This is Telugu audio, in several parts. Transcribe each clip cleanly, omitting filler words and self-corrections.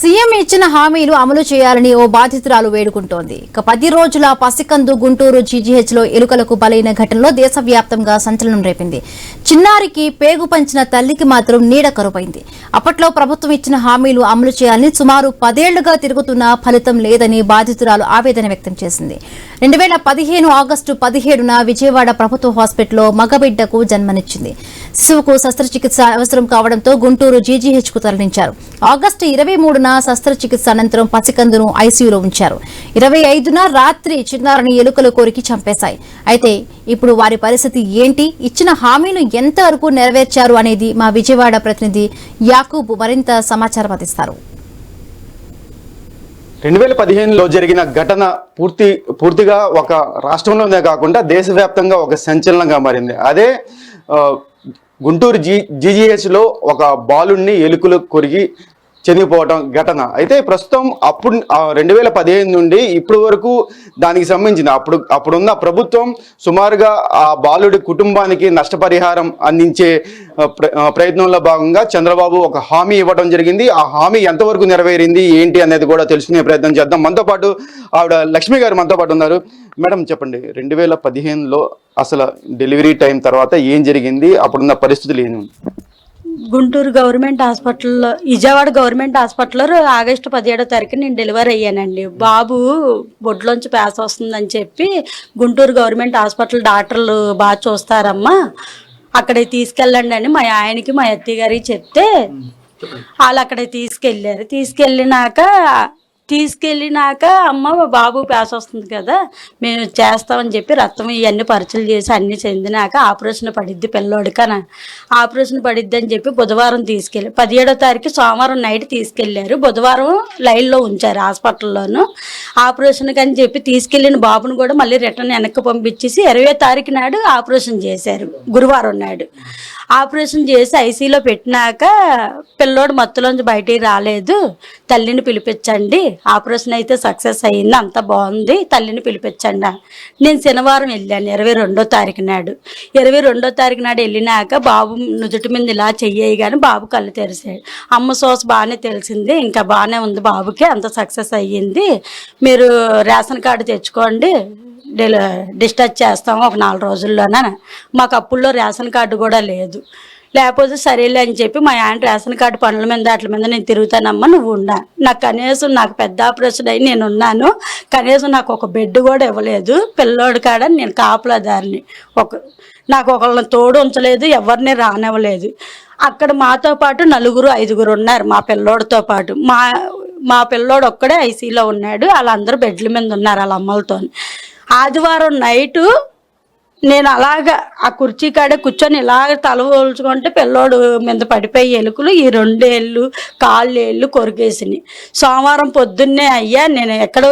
సీఎం ఇచ్చిన హామీలు అమలు చేయాలని ఓ బాధితురాలు వేడుకుంటోంది. 10 రోజుల పసికందు గుంటూరు జీజీహెచ్లో ఎలుకలకు బలైన ఘటనలో దేశవ్యాప్తంగా సంచలనం రేపింది. చిన్నారికి పేగు పంచిన తల్లికి మాత్రం నీడ కరువైంది. అప్పట్లో ప్రభుత్వం ఇచ్చిన హామీలు అమలు చేయాలని సుమారు 10 ఏళ్లుగా తిరుగుతున్నా ఫలితం లేదని బాధితురాలు ఆవేదన వ్యక్తం చేసింది. 2015 ఆగస్టు 17న విజయవాడ ప్రభుత్వ హాస్పిటల్లో మగబిడ్డకు జన్మనిచ్చింది. శిశువుకు శస్త్రచికిత్స అవసరం కావడంతో గుంటూరు జీజీహెచ్కు తరలించారు. ఆగస్టు 23న శస్త్రచికిత్స అనంతరం పసికందును ఐసీయూలో ఉంచారు. 25న రాత్రి చిన్నారిని ఎలుకలు కొరికి చంపేశాయి. అయితే ఇప్పుడు వారి పరిస్థితి ఏంటి, ఇచ్చిన హామీలు ఎంతవరకు నెరవేర్చారు అనేది మా విజయవాడ ప్రతినిధి యాకూబ్ మరింత సమాచారం అందిస్తారు. 2015లో జరిగిన ఘటన పూర్తిగా ఒక రాష్ట్రంలోనే కాకుండా దేశవ్యాప్తంగా ఒక సంచలనంగా మారింది. అదే గుంటూరు జీజీహెచ్లో ఒక బాలుడిని ఎలుకలు కొరికి చనిపోవటం ఘటన. అయితే ప్రస్తుతం 2015 నుండి ఇప్పటి వరకు దానికి సంబంధించిన అప్పుడున్న ప్రభుత్వం సుమారుగా ఆ బాలుడి కుటుంబానికి నష్టపరిహారం అందించే ప్రయత్నంలో భాగంగా చంద్రబాబు ఒక హామీ ఇవ్వడం జరిగింది. ఆ హామీ ఎంతవరకు నెరవేరింది ఏంటి అనేది కూడా తెలుసుకునే ప్రయత్నం చేద్దాం. మనతో పాటు ఆవిడ లక్ష్మి గారు మనతో పాటు ఉన్నారు. మేడం చెప్పండి, 2015లో అసలు డెలివరీ టైం తర్వాత ఏం జరిగింది, అప్పుడున్న పరిస్థితులు ఏమి? గుంటూరు గవర్నమెంట్ హాస్పిటల్లో, విజయవాడ గవర్నమెంట్ హాస్పిటల్లో ఆగస్టు 17వ తారీఖు నేను డెలివరీ అయ్యానండి. బాబు బొడ్లోంచి పేస వస్తుందని చెప్పి గుంటూరు గవర్నమెంట్ హాస్పిటల్ డాక్టర్లు బాగా చూస్తారమ్మా, అక్కడికి తీసుకెళ్ళండి అని మా ఆయనకి మా అత్తయ్య గారికి చెప్తే వాళ్ళు అక్కడికి తీసుకెళ్ళినాక అమ్మ బాబు పేస వస్తుంది కదా, మేము చేస్తామని చెప్పి రక్తం ఇవన్నీ పరీక్షలు చేసి అన్నీ చెందినాక ఆపరేషన్ పడిద్ది పిల్లోడికన, ఆపరేషన్ పడిద్ది అని చెప్పి బుధవారం 17వ తారీఖు సోమవారం నైట్ తీసుకెళ్లారు. బుధవారం లైన్లో ఉంచారు హాస్పిటల్లోను. ఆపరేషన్కి అని చెప్పి తీసుకెళ్లిన బాబును కూడా మళ్ళీ రిటర్న్ వెనక్కి పంపించేసి 20వ తారీఖు నాడు ఆపరేషన్ చేశారు. గురువారం నాడు ఆపరేషన్ చేసి ఐసీలో పెట్టినాక పిల్లోడు మత్తులోంచి బయటికి రాలేదు, తల్లిని పిలిపించండి, ఆపరేషన్ అయితే సక్సెస్ అయ్యింది, అంత బాగుంది, తల్లిని పిలిపించండి. నేను శనివారం వెళ్ళాను 22వ తారీఖు నాడు. 22వ తారీఖు నాడు వెళ్ళినాక బాబు నుదుటి మీద ఇలా చెయ్యి కానీ బాబు కళ్ళు తెరిచాడు. అమ్మ సోస్ బాగానే తెలిసింది, ఇంకా బాగానే ఉంది, బాబుకి అంత సక్సెస్ అయ్యింది, మీరు రేషన్ కార్డు తెచ్చుకోండి, డిశ్చార్జ్ చేస్తాము ఒక 4 రోజుల్లోనే. మాకు అప్పుల్లో రేషన్ కార్డు కూడా లేదు. లేకపోతే సరేలే అని చెప్పి మా ఆయన రేషన్ కార్డు పనుల మీద వాటి మీద నేను తిరుగుతానమ్మా, నువ్వు ఉన్నా, నాకు కనీసం నాకు పెద్ద ఆపరేషన్ అయ్యి నేను ఉన్నాను, కనీసం నాకు ఒక బెడ్ కూడా ఇవ్వలేదు, పిల్లోడి కాడ నేను కాపలాదారిని, నాకు ఒకళ్ళని తోడు ఉంచలేదు, ఎవరిని రానివ్వలేదు. అక్కడ మాతో పాటు 4-5 ఉన్నారు మా పిల్లోడితో పాటు. మా పిల్లోడు ఒక్కడే ఐసీలో ఉన్నాడు, వాళ్ళందరూ బెడ్ల మీద ఉన్నారు వాళ్ళ అమ్మలతో. ఆదివారం నైటు నేను అలాగా ఆ కుర్చీ కాడే కూర్చొని ఇలాగ తల పోల్చుకుంటే పిల్లోడు మీద పడిపోయి ఎలుకలు ఈ 2 ఏళ్ళు కాళ్ళు ఏళ్ళు కొరికేసినాయి. సోమవారం పొద్దున్నే అయ్యా నేను ఎక్కడో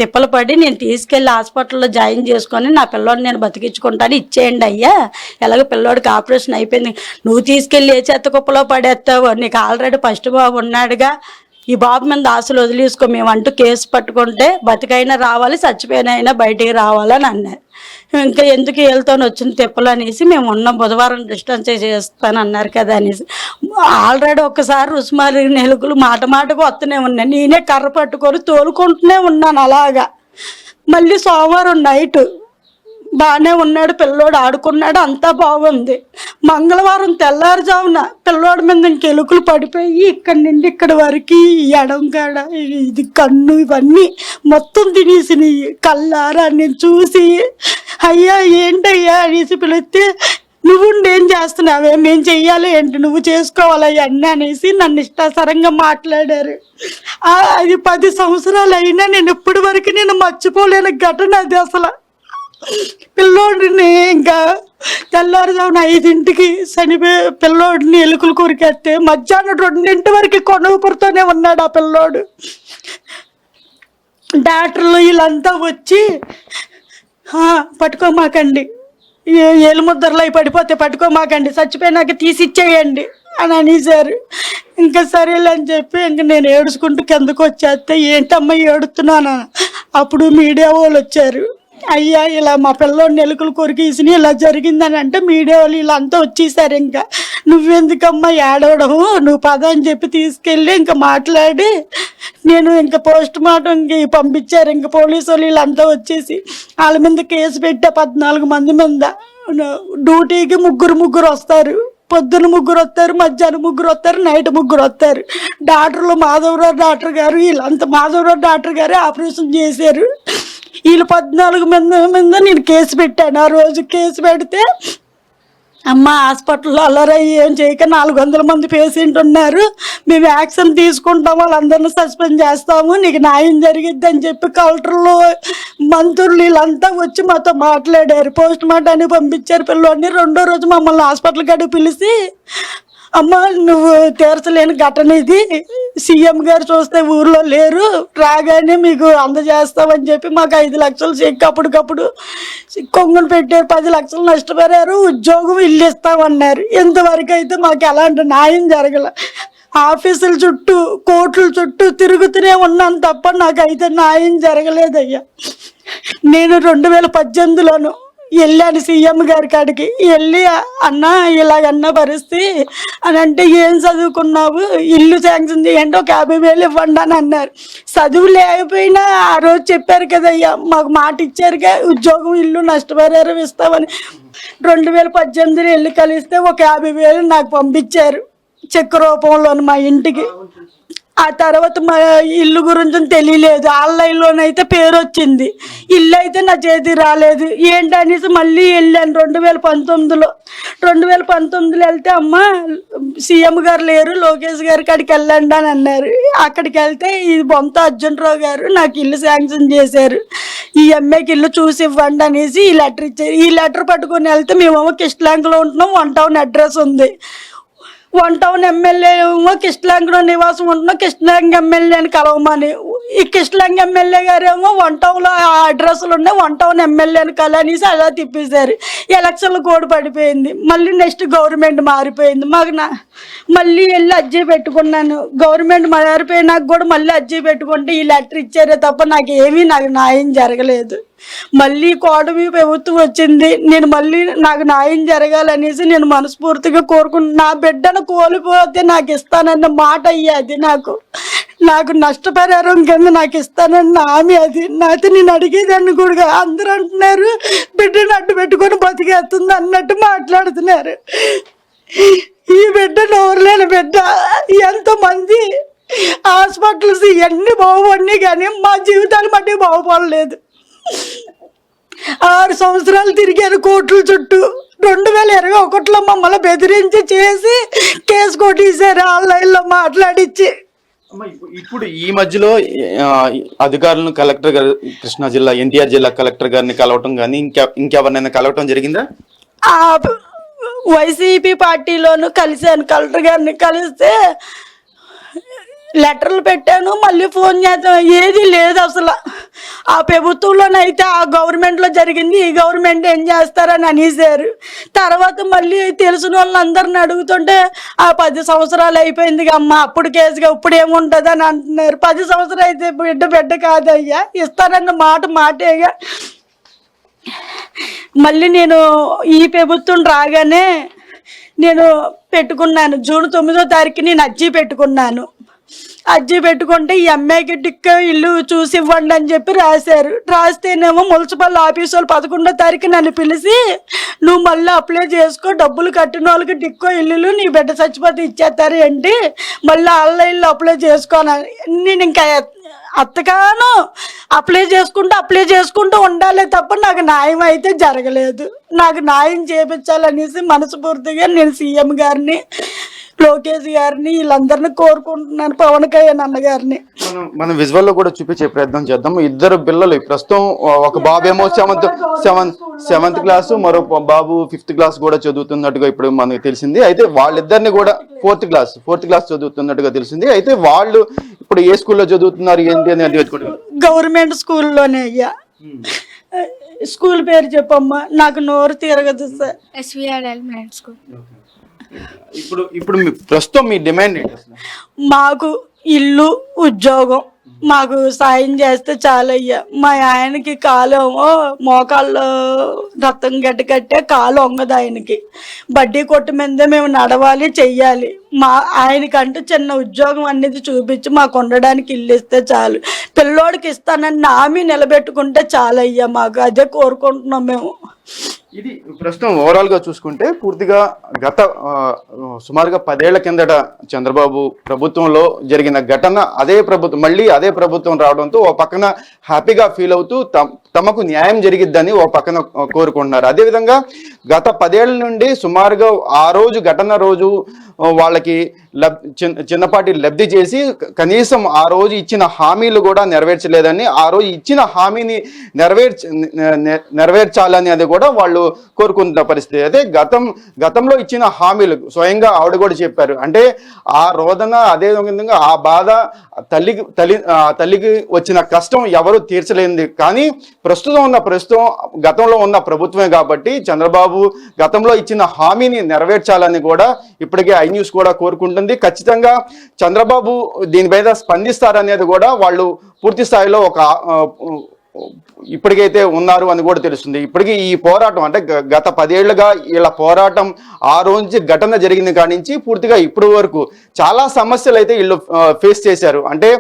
తిప్పలు పడి నేను తీసుకెళ్ళి హాస్పిటల్లో జాయిన్ చేసుకొని నా పిల్లోడిని నేను బతికించుకుంటాను, ఇచ్చేయండి అయ్యా, ఎలాగో పిల్లోడికి ఆపరేషన్ అయిపోయింది, నువ్వు తీసుకెళ్ళి ఏ చెత్త కుప్పలో పడేస్తావు, నీకు ఆల్రెడీ ఫస్ట్ బాబు ఉన్నాడుగా, ఈ బాబు మీద ఆశలు వదిలేసుకో, మేమంటూ కేసు పట్టుకుంటే బతికైనా రావాలి, చచ్చిపోయినైనా బయటికి రావాలని అన్నారు. ఇంకా ఎందుకు వీళ్ళతో వచ్చిన తిప్పలు అనేసి మేము ఉన్నాం, బుధవారం డిస్టెన్స్ చేస్తాను అన్నారు కదా అనేసి ఆల్రెడీ ఒక్కసారి రుసుమారి నెలుగులు మాటకు వస్తూనే ఉన్నాయి. నేనే కర్ర పట్టుకొని తోలుకుంటూనే ఉన్నాను అలాగా. మళ్ళీ సోమవారం నైటు బాగానే ఉన్నాడు పిల్లోడు, ఆడుకున్నాడు, అంతా బాగుంది. మంగళవారం తెల్లారుజామున పిల్లోడి మీద ఇంక ఎలుకలు పడిపోయి ఇక్కడి నుండి ఇక్కడి వరకు ఎడం కాడ ఇది కన్ను ఇవన్నీ మొత్తం తినేసినాయి. కళ్ళారా నేను చూసి అయ్యా ఏంటయ్యా అనేసి పిలిస్తే నువ్వు ఏం చేస్తున్నావే, మేము చెయ్యాలి ఏంటి, నువ్వు చేసుకోవాలి అవన్నీ అనేసి నన్ను ఇష్టాసరంగా మాట్లాడారు. అది 10 సంవత్సరాలు అయినా నేను ఇప్పటి వరకు నేను మర్చిపోలేని ఘటన అది. అసలు పిల్లోడిని ఇంకా తెల్లారుజామున 5ంటికి పిల్లోడిని ఎలుకలు కొరికేస్తే మధ్యాహ్నం 2 వరకు కొనుగుపురతోనే ఉన్నాడు ఆ పిల్లోడు. డాక్టర్లు వీళ్ళంతా వచ్చి పట్టుకోమాకండి, ఏలుముద్దర్లు అవి పడిపోతే పట్టుకోమాకండి, చచ్చిపోయినాక తీసిచ్చేయండి అని అనేసారు. ఇంకా సరేలే అని చెప్పి ఇంక నేను ఏడుచుకుంటూ కిందకు వచ్చేస్తే ఏంటమ్మా ఏడుతున్నాను. అప్పుడు మీడియా వాళ్ళు వచ్చారు. అయ్యా ఇలా మా పిల్లోడిని ఎలుకలు కొరికేసి ఇలా జరిగిందని అంటే మీడియా వాళ్ళు వీళ్ళంతా వచ్చేసారు. ఇంకా నువ్వెందుకమ్మా ఏడవడము, నువ్వు పద అని చెప్పి తీసుకెళ్ళి ఇంకా మాట్లాడి నేను ఇంకా పోస్ట్ మార్టంకి పంపించారు. ఇంకా పోలీసు వాళ్ళు వీళ్ళంతా వచ్చేసి వాళ్ళ మీద కేసు పెట్టా 14 మంది మీద. డ్యూటీకి ముగ్గురు వస్తారు, పొద్దున 3 వస్తారు, మధ్యాహ్నం 3 వస్తారు, నైట్ 3 వస్తారు. డాక్టర్లు మాధవరావు డాక్టర్ గారు వీళ్ళంతా మాధవరావు డాక్టర్ గారే ఆపరేషన్ చేశారు. వీళ్ళు 14 మంది మీద నేను కేసు పెట్టాను. ఆ రోజు కేసు పెడితే అమ్మ హాస్పిటల్లో అల్లరై ఏం చేయక 400 మంది పేషెంట్ ఉన్నారు, మేము యాక్షన్ తీసుకుంటాం, వాళ్ళందరినీ సస్పెండ్ చేస్తాము, నీకు న్యాయం జరిగిద్ది అని చెప్పి కలెక్టర్లు మంత్రులు వీళ్ళంతా వచ్చి మాతో మాట్లాడారు. పోస్ట్ మార్టానికి పంపించారు పిల్లోడిని. 2వ రోజు మమ్మల్ని హాస్పిటల్ కాడికి పిలిచి అమ్మ నువ్వు తీర్చలేని ఘటన ఇది, సీఎం గారు చూస్తే ఊర్లో లేరు, రాగానే మీకు అందజేస్తామని చెప్పి మాకు 5 లక్షలు చెక్ అప్పటికప్పుడు కొంగును పెట్టారు. 10 లక్షలు నష్టపోయారు. ఉద్యోగం ఇల్లు ఇస్తామన్నారు. ఇంతవరకు అయితే మాకు ఎలాంటి న్యాయం జరగల. ఆఫీసుల చుట్టూ కోర్టుల చుట్టూ తిరుగుతూనే ఉన్నాను తప్ప నాకైతే న్యాయం జరగలేదయ్యా. నేను 2018లోను వెళ్ళాను సీఎం గారి కాడికి. వెళ్ళి అన్న ఇలాగన్న పరిస్థితి అని అంటే, ఏం చదువుకున్నావు, ఇల్లు శాంక్షన్ చేయండి, ఒక 50,000 ఇవ్వండి అని అన్నారు. చదువు లేకపోయినా ఆ రోజు చెప్పారు కదయ్యా, మాకు మాట ఇచ్చారుగా ఉద్యోగం ఇల్లు నష్టపరిహారం ఇస్తామని. 2018 వెళ్ళి కలిస్తే ఒక 50,000 నాకు పంపించారు చెక్ రూపంలో మా ఇంటికి. ఆ తర్వాత మా ఇల్లు గురించి తెలియలేదు. ఆన్లైన్లోనైతే పేరు వచ్చింది, ఇల్లు అయితే నా చేతికి రాలేదు. ఏంటనేసి మళ్ళీ వెళ్ళాను 2019లో. 2019లో వెళ్తే అమ్మ సీఎం గారు లేరు, లోకేష్ గారి కాడికి వెళ్ళండి అని అన్నారు. అక్కడికి వెళ్తే ఇది బొంత అర్జునరావు గారు నాకు ఇల్లు శాంక్షన్ చేశారు, ఈ అమ్మాయికి ఇల్లు చూసి ఇవ్వండి అనేసి ఈ లెటర్ ఇచ్చారు. ఈ లెటర్ పట్టుకొని వెళ్తే మేమేమో కిష్లాంక్లో ఉంటున్నాం, 1 టౌన్ అడ్రస్ ఉంది. 1 టౌన్ ఎమ్మెల్యే ఏమో కిష్లాంక్లో నివాసం ఉంటున్నాం, కిష్లాంక్ ఎమ్మెల్యేని కలవమని. ఈ కిష్లాంక్ ఎమ్మెల్యే గారు ఏమో 1 టౌన్లో అడ్రస్లు ఉన్నాయి, 1 టౌన్ ఎమ్మెల్యేని కలనేసి అలా తిప్పేశారు. ఎలక్షన్లు కూడా పడిపోయింది. మళ్ళీ నెక్స్ట్ గవర్నమెంట్ మారిపోయింది. మాకు మళ్ళీ వెళ్ళి అర్జీ పెట్టుకున్నాను. గవర్నమెంట్ మారిపోయినాక కూడా మళ్ళీ అర్జీ పెట్టుకుంటే ఈ లెటర్ ఇచ్చారే తప్ప నాకు న్యాయం జరగలేదు. మళ్ళీ కూటమి ప్రభుత్వం వచ్చింది. నేను మళ్ళీ నాకు న్యాయం జరగాలనేసి నేను మనస్ఫూర్తిగా కోరుకుంటున్నాను. నా బిడ్డను కోల్పోతే నాకు ఇస్తానన్న మాట అయ్యేది. నాకు నష్టపరిహారం కింద నాకు ఇస్తానన్న హామీ అది. నాతో నేను అడిగేదాన్ని కూడా అందరూ అంటున్నారు బిడ్డను అడ్డు పెట్టుకొని బతికేస్తుంది అన్నట్టు మాట్లాడుతున్నారు. ఈ బిడ్డ నోరులేని బిడ్డ. ఎంతోమంది హాస్పిటల్స్ ఇవన్నీ బాగుపడినాయి కానీ మా జీవితాలు మట్టి బాగుపడలేదు. 6 సంవత్సరాలు తిరిగారు కోర్టుల చుట్టూ. 2021లో మమ్మల్ని బెదిరించి చేసి కేసు కొట్టేశారు ఆన్లైన్లో మాట్లాడించి. ఇప్పుడు ఈ మధ్యలో అధికారులను కలెక్టర్ గారు, కృష్ణా జిల్లా ఎన్టీఆర్ జిల్లా కలెక్టర్ గారిని కలవటం కానీ ఇంకెవరినైనా కలవటం జరిగిందా? వైసీపీ పార్టీలోను కలిశాను. కలెక్టర్ గారిని కలిస్తే లెటర్లు పెట్టాను, మళ్ళీ ఫోన్ చేద్దాం, ఏది లేదు అసలు. ఆ ప్రభుత్వంలోనైతే ఆ గవర్నమెంట్లో జరిగింది, ఈ గవర్నమెంట్ ఏం చేస్తారని అనేసారు. తర్వాత మళ్ళీ తెలిసిన వాళ్ళందరిని అడుగుతుంటే 10 సంవత్సరాలు అయిపోయింది అమ్మ, అప్పుడు కేసుగా ఇప్పుడు ఏముంటుంది అని అంటున్నారు. 10 సంవత్సరాలు అయితే బిడ్డ కాదయ్యా, ఇస్తానన్న మాటేగా. మళ్ళీ నేను ఈ ప్రభుత్వం రాగానే నేను పెట్టుకున్నాను. జూన్ 9వ తారీఖు నేను అర్జీ పెట్టుకున్నాను. అర్జీ పెట్టుకుంటే ఈ అమ్మాయికి టిక్క ఇల్లు చూసి ఇవ్వండి అని చెప్పి రాశారు. రాస్తేనేమో మున్సిపల్ ఆఫీస్ వాళ్ళు 11వ తారీఖు నన్ను పిలిచి నువ్వు మళ్ళీ అప్లై చేసుకో, డబ్బులు కట్టిన వాళ్ళకి టిక్కో ఇల్లులు నీ బిడ్డ చచ్చిపోతే ఇచ్చేస్తారు ఏంటి, మళ్ళీ ఆన్లైన్లో అప్లై చేసుకోనని. నేను ఇంకా అత్తగాను అప్లై చేసుకుంటూ ఉండాలి తప్ప నాకు న్యాయం అయితే జరగలేదు. నాకు న్యాయం చేయించాలనేసి మనస్ఫూర్తిగా నేను సీఎం గారిని, లోకేష్ గారిని, వీళ్ళందరినీ కోరుకుంటున్నాను, పవన్ కళ్యాణ్ అన్న గారిని. మనం విజువల్ లో కూడా చూపించే ప్రయత్నం చేద్దాం. 2 పిల్లలు ప్రస్తుతం, ఒక బాబు ఏమో సెవెంత్ క్లాస్, మరో బాబు 5th క్లాస్ కూడా చదువుతున్నట్టుగా ఇప్పుడు మనకు తెలిసింది. అయితే వాళ్ళిద్దరిని కూడా 4th క్లాస్ చదువుతున్నట్టుగా తెలిసింది. అయితే వాళ్ళు ఇప్పుడు ఏ స్కూల్లో చదువుతున్నారు ఏంటి అని గవర్నమెంట్ స్కూల్లోనే అయ్యా. స్కూల్ పేరు చెప్పమ్మా, నాకు నోరు తిరగదు సార్. SVR elementary school. ఇప్పుడు ప్రస్తుతం మీ డిమాండ్ ఏంటి? మాకు ఇల్లు, ఉద్యోగం, మాకు సాయం చేస్తే చాలయ్యా. మా ఆయనకి కాలు మోకాళ్ళు రక్తం గట్టే కాలు వంగదు ఆయనకి. బడ్డీ కొట్టు మీదే మేము నడవాలి చెయ్యాలి. ఆయనకంటూ చిన్న ఉద్యోగం అనేది చూపించి మాకు ఉండడానికి ఇల్లు ఇస్తే చాలు. పిల్లోడికి ఇస్తానని హామీ నిలబెట్టుకుంటే చాలయ్యా. మాకు అదే కోరుకుంటున్నాం మేము. ఇది ప్రస్తుతం ఓవరాల్ గా చూసుకుంటే పూర్తిగా గత సుమారుగా 10 ఏళ్ల కిందట చంద్రబాబు ప్రభుత్వంలో జరిగిన ఘటన అదే ప్రభుత్వం రావడంతో ఓ పక్కన హ్యాపీగా ఫీల్ అవుతూ తమకు న్యాయం జరిగిద్దని ఓ పక్కన కోరుకుంటున్నారు. అదేవిధంగా గత 10 ఏళ్ల నుండి సుమారుగా ఆ రోజు ఘటన రోజు వాళ్ళకి చిన్నపాటి లబ్ధి చేసి కనీసం ఆ రోజు ఇచ్చిన హామీలు కూడా నెరవేర్చలేదని, ఆ రోజు ఇచ్చిన హామీని నెరవేర్చాలని అది కూడా వాళ్ళు కోరుకుంటున్న పరిస్థితి. అయితే గతంలో ఇచ్చిన హామీలు స్వయంగా ఆవిడ కూడా చెప్పారు. అంటే ఆ రోదన అదే విధంగా ఆ బాధ తల్లికి వచ్చిన కష్టం ఎవరు తీర్చలేనిది. కానీ గతంలో ఉన్న ప్రభుత్వమే కాబట్టి చంద్రబాబు గతంలో ఇచ్చిన హామీని నెరవేర్చాలని కూడా ఇప్పటికే ఐ న్యూస్ కూడా కోరుకుంటుంది. ఖచ్చితంగా చంద్రబాబు దీని మీద స్పందిస్తారనేది కూడా వాళ్ళు పూర్తి స్థాయిలో ఇప్పటికైతే ఉన్నారు అని కూడా తెలుస్తుంది. ఇప్పటికీ ఈ పోరాటం అంటే గత 10 ఏళ్లుగా వీళ్ళ పోరాటం ఆ రోజు ఘటన జరిగింది కానించి పూర్తిగా ఇప్పటి వరకు చాలా సమస్యలు అయితే వీళ్ళు ఫేస్ చేశారు. అంటే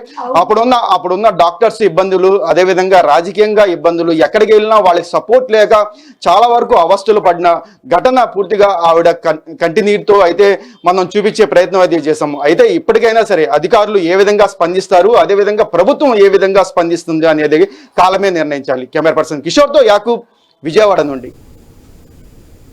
అప్పుడున్న డాక్టర్స్ ఇబ్బందులు, అదేవిధంగా రాజకీయంగా ఇబ్బందులు, ఎక్కడికి వెళ్ళినా వాళ్ళకి సపోర్ట్ లేక చాలా వరకు అవస్థలు పడిన ఘటన పూర్తిగా ఆవిడ కంటినీరుతో అయితే మనం చూపించే ప్రయత్నం అయితే చేసాము. అయితే ఇప్పటికైనా సరే అధికారులు ఏ విధంగా స్పందిస్తారు, అదేవిధంగా ప్రభుత్వం ఏ విధంగా స్పందిస్తుంది అనేది కాలమే నిర్ణయించాలి. కెమెరా పర్సన్ కిషోర్తో యాకూబ్, విజయవాడ నుండి.